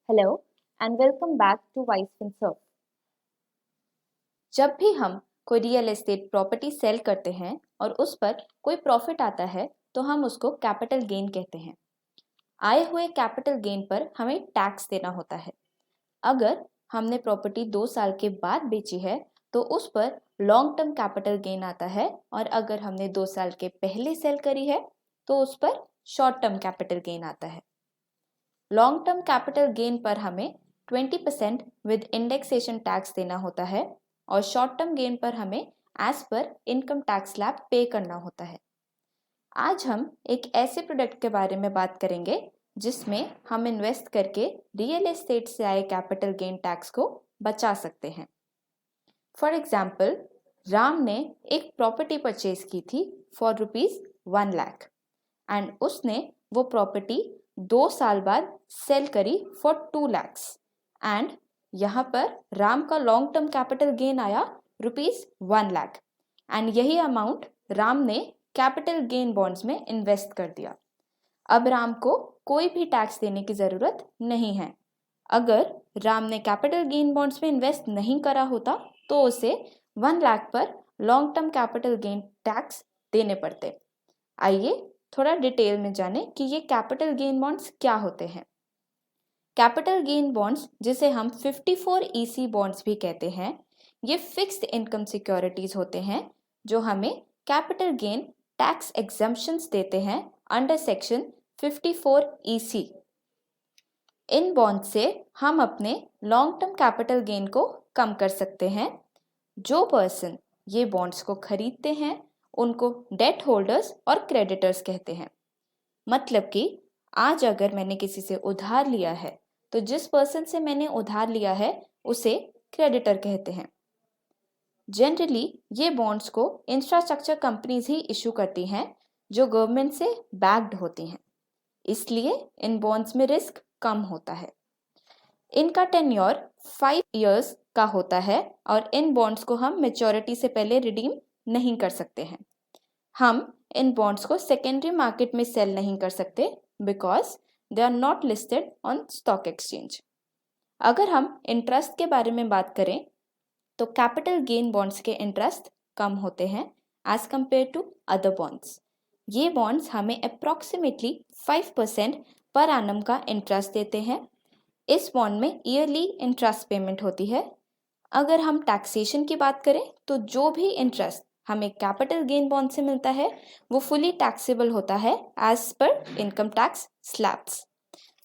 Hello and welcome back to Wise Finserv. जब भी हम कोई रियल एस्टेट प्रॉपर्टी सेल करते हैं और उस पर कोई प्रॉफिट आता है तो हम उसको कैपिटल गेन कहते हैं। आए हुए कैपिटल गेन पर हमें टैक्स देना होता है। अगर हमने प्रॉपर्टी 2 साल के बाद बेची है तो उस पर लॉन्ग टर्म कैपिटल गेन आता है, और अगर हमने 2 साल के पहले सेल करी है तो उस पर शॉर्ट टर्म कैपिटल गेन आता है। लॉन्ग टर्म कैपिटल गेन पर हमें 20% विद इंडेक्सेशन टैक्स देना होता है, और शॉर्ट टर्म गेन पर हमें as per income tax slab पे करना होता है। आज हम एक ऐसे प्रोडक्ट के बारे में बात करेंगे जिसमें हम इन्वेस्ट करके रियल एस्टेट से आए कैपिटल गेन टैक्स को बचा सकते हैं। फॉर एग्जाम्पल, राम ने एक प्रॉपर्टी परचेज की थी फॉर ₹1 लाख एंड उसने वो प्रॉपर्टी 2 साल बाद सेल करी फॉर 2 lakhs एंड यहाँ पर राम का लॉन्ग टर्म कैपिटल गेन आया ₹1 लाख एंड यही अमाउंट राम ने कैपिटल गेन बॉन्ड्स में इन्वेस्ट कर दिया। अब राम को कोई भी टैक्स देने की ज़रूरत नहीं है। अगर राम ने कैपिटल गेन बॉन्ड्स में इन्वेस्ट नहीं करा होता तो उसे 1 लाख पर long term capital gain tax देने पड़ते। आइए थोड़ा डिटेल में जाने कि ये कैपिटल गेन बॉन्ड्स क्या होते हैं। कैपिटल गेन बॉन्ड्स, जिसे हम 54EC बॉन्ड्स भी कहते हैं, ये फिक्स्ड इनकम सिक्योरिटीज होते हैं जो हमें कैपिटल गेन टैक्स एग्जम्पशंस देते हैं under section 54EC। In bond से हम अपने लॉन्ग टर्म कैपिटल गेन को कम कर सकते हैं। जो पर्सन ये बॉन्ड्स को खरीदते हैं उनको डेट होल्डर्स और क्रेडिटर्स कहते हैं। मतलब कि आज अगर मैंने किसी से उधार लिया है तो जिस पर्सन से मैंने उधार लिया है उसे क्रेडिटर कहते हैं। जनरली ये बॉन्ड्स को इंफ्रास्ट्रक्चर कंपनीज ही इशू करती हैं जो गवर्नमेंट से बैक्ड होती हैं, इसलिए इन बॉन्ड्स में रिस्क कम होता है। इनका टेन्योर 5 इयर्स का होता है और इन बॉन्ड्स को हम मैच्योरिटी से पहले रिडीम नहीं कर सकते हैं। हम इन बॉन्ड्स को सेकेंडरी मार्केट में सेल नहीं कर सकते because they are not listed on stock exchange. अगर हम इंटरेस्ट के बारे में बात करें तो कैपिटल गेन बॉन्ड्स के इंटरेस्ट कम होते हैं as compare to other bonds. ये बॉन्ड्स हमें अप्रॉक्सीमेटली 5% पर एनम का इंटरेस्ट देते हैं। इस बॉन्ड में ईयरली इंटरेस्ट पेमेंट होती है। अगर हम टैक्सेशन की बात करें तो जो भी इंटरेस्ट हमें कैपिटल गेन बॉन्ड से मिलता है वो फुली टैक्सेबल होता है as per income tax slabs.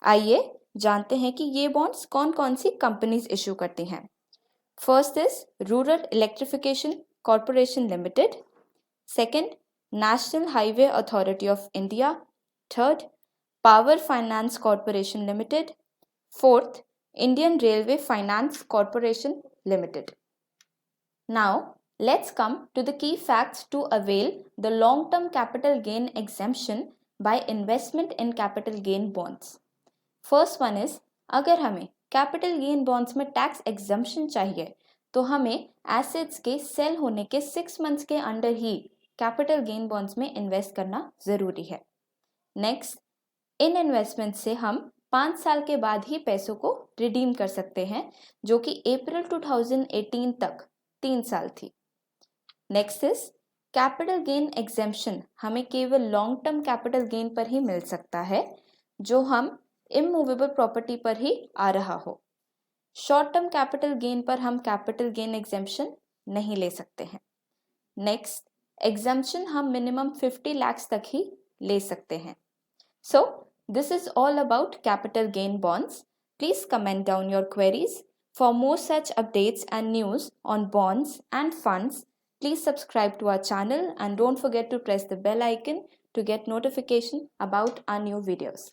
आइए जानते हैं कि ये बॉन्ड्स कौन कौन सी कंपनीज इशू करती हैं। First is rural electrification corporation limited, second national highway authority of India, third power finance corporation limited, fourth Indian Railway Finance Corporation Limited. Now, let's come to the key facts to avail the long-term capital gain exemption by investment in capital gain bonds. First one is, अगर हमें capital gain bonds में tax exemption चाहिए तो हमें assets के sell होने के 6 months के अंदर ही capital gain bonds में invest करना ज़रूरी है। Next, इन इन्वेस्टमेंट से हम 5 साल के बाद ही पैसों को रिडीम कर सकते हैं, जो कि अप्रैल 2018 तक 3 साल थी। Next is capital gain exemption हमें केवल लॉन्ग टर्म कैपिटल गेन पर ही मिल सकता है जो हम इमूवेबल प्रॉपर्टी पर ही आ रहा हो। शॉर्ट टर्म कैपिटल गेन पर हम कैपिटल गेन एग्जेम्पशन नहीं ले सकते हैं। नेक्स्ट, एग्जेम्पशन हम मिनिमम 50 lakhs तक ही ले सकते हैं। So, this is all about capital gain bonds. Please comment down your queries. For more such updates and news on bonds and funds, please subscribe to our channel and don't forget to press the bell icon to get notification about our new videos.